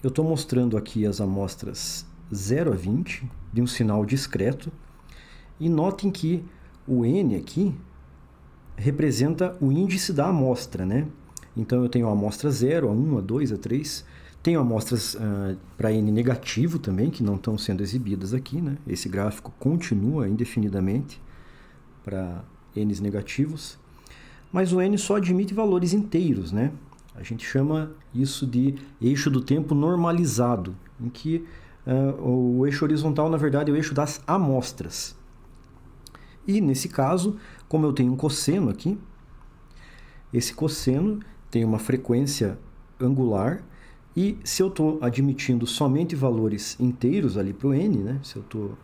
eu estou mostrando aqui as amostras 0 a 20 de um sinal discreto. E notem que o N aqui representa o índice da amostra, né? Então, eu tenho a amostra 0, a 1, a 2, a 3. Tenho amostras para N negativo também, que não estão sendo exibidas aqui, né? Esse gráfico continua indefinidamente para Ns negativos. Mas o N só admite valores inteiros, né? A gente chama isso de eixo do tempo normalizado, em que o eixo horizontal, na verdade, é o eixo das amostras. E, nesse caso, como eu tenho um cosseno aqui, esse cosseno tem uma frequência angular, e se eu estou admitindo somente valores inteiros ali para o N, né, se eu estou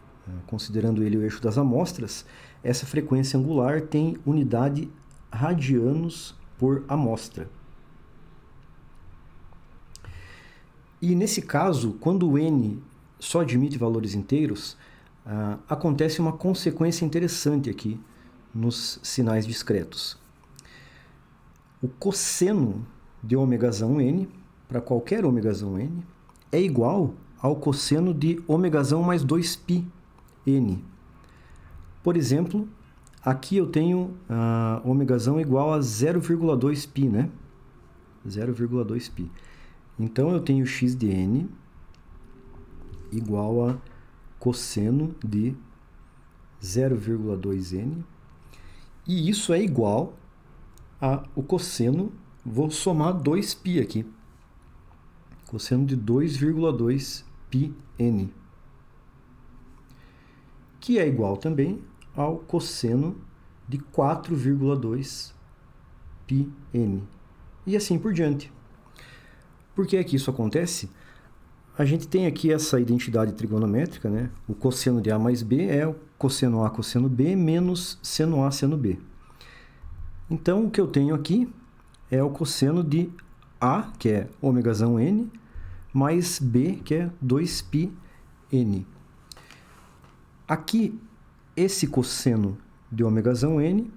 considerando ele o eixo das amostras, essa frequência angular tem unidade radianos por amostra. E nesse caso, quando o N só admite valores inteiros, acontece uma consequência interessante aqui nos sinais discretos. O cosseno de ômega-zão N, para qualquer ômega-zão N, é igual ao cosseno de ômega-zão mais 2π N. Por exemplo, aqui eu tenho ômega-zão igual a 0,2π, né? 0,2π. Então, eu tenho x de N igual a cosseno de 0,2N. E isso é igual ao cosseno, vou somar 2π aqui. Cosseno de 2,2πN. Que é igual também ao cosseno de 4,2πN. E assim por diante. Por que é que isso acontece? A gente tem aqui essa identidade trigonométrica, né? O cosseno de A mais B é o cosseno A cosseno B menos seno A seno B. Então, o que eu tenho aqui é o cosseno de A, que é ômegazão N, mais B, que é 2πN. Aqui, esse cosseno de ômegazão N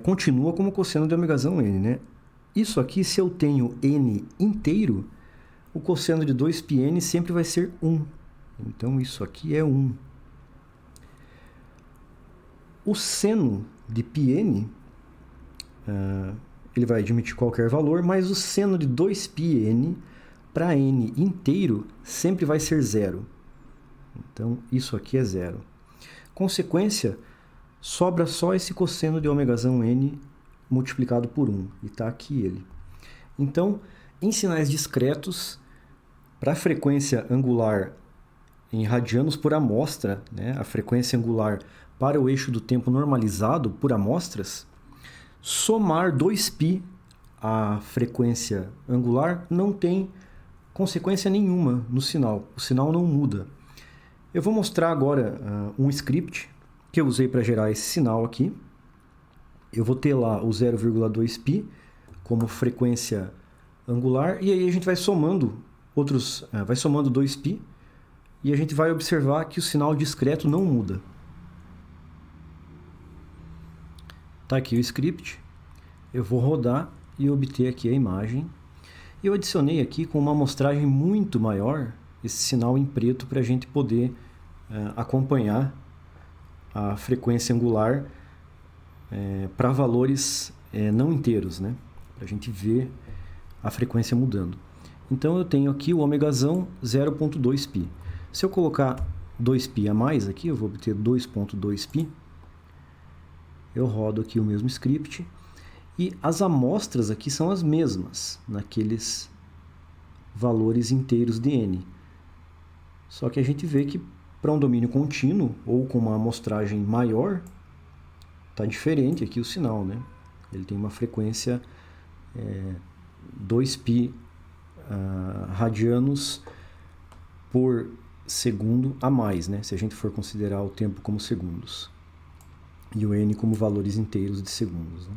continua como cosseno de ômegazão N, né? Isso aqui, se eu tenho N inteiro, o cosseno de 2πN sempre vai ser 1. Então, isso aqui é 1. O seno de πN, ele vai admitir qualquer valor, mas o seno de 2πN para N inteiro sempre vai ser 0. Então, isso aqui é 0. Consequência, sobra só esse cosseno de ômegazão N multiplicado por 1. E está aqui ele. Então, em sinais discretos, para a frequência angular em radianos por amostra, né, a frequência angular para o eixo do tempo normalizado por amostras, somar 2π à frequência angular não tem consequência nenhuma no sinal. O sinal não muda. Eu vou mostrar agora um script que eu usei para gerar esse sinal aqui. Eu vou ter lá o 0,2π como frequência angular, e aí a gente vai somando vai somando 2π, e a gente vai observar que o sinal discreto não muda. Está aqui o script, eu vou rodar e obter aqui a imagem. Eu adicionei aqui com uma amostragem muito maior esse sinal em preto para a gente poder acompanhar a frequência angular para valores não inteiros, né? Para a gente ver a frequência mudando. Então, eu tenho aqui o ômegazão 0,2π. Se eu colocar 2π a mais aqui, eu vou obter 2,2π. Eu rodo aqui o mesmo script. E as amostras aqui são as mesmas, naqueles valores inteiros de N. Só que a gente vê que para um domínio contínuo, ou com uma amostragem maior, está diferente aqui o sinal, né? Ele tem uma frequência 2π radianos por segundo a mais, né? Se a gente for considerar o tempo como segundos. E o N como valores inteiros de segundos, né?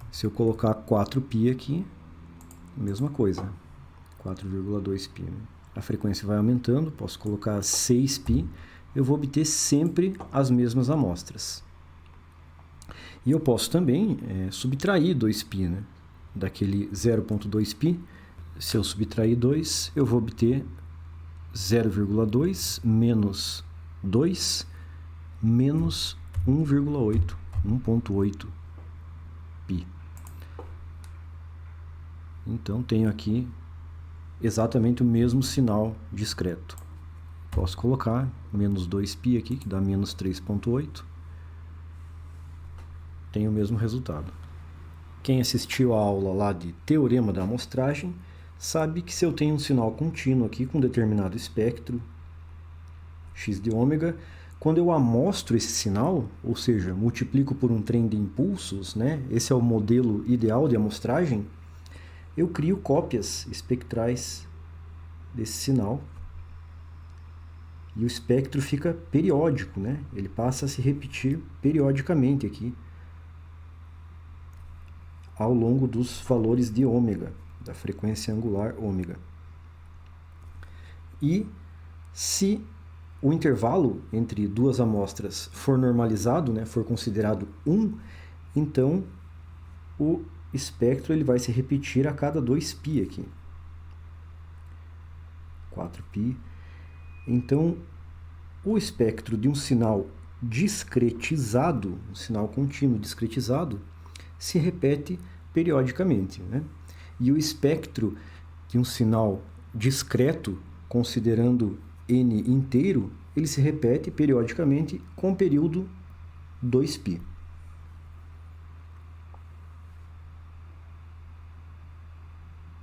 Se eu colocar 4π aqui, mesma coisa, 4,2π. Né? A frequência vai aumentando, posso colocar 6π, eu vou obter sempre as mesmas amostras. E eu posso também subtrair 2π, né? Daquele 0,2π. Se eu subtrair 2, eu vou obter 0,2 menos 2 menos 1,8, 1,8 π. Então, tenho aqui exatamente o mesmo sinal discreto. Posso colocar menos 2π aqui, que dá menos 3,8. Tem o mesmo resultado. Quem assistiu a aula lá de teorema da amostragem sabe que se eu tenho um sinal contínuo aqui com determinado espectro x de ômega, quando eu amostro esse sinal, ou seja, multiplico por um trem de impulsos, né? Esse é o modelo ideal de amostragem, eu crio cópias espectrais desse sinal e o espectro fica periódico, né? Ele passa a se repetir periodicamente aqui ao longo dos valores de ômega, da frequência angular ômega. E se o intervalo entre duas amostras for normalizado, né, for considerado 1, então o espectro ele vai se repetir a cada 2π aqui. 4π. Então, o espectro de um sinal discretizado, um sinal contínuo discretizado, se repete periodicamente, né? E o espectro de um sinal discreto, considerando n inteiro, ele se repete periodicamente com o período 2π.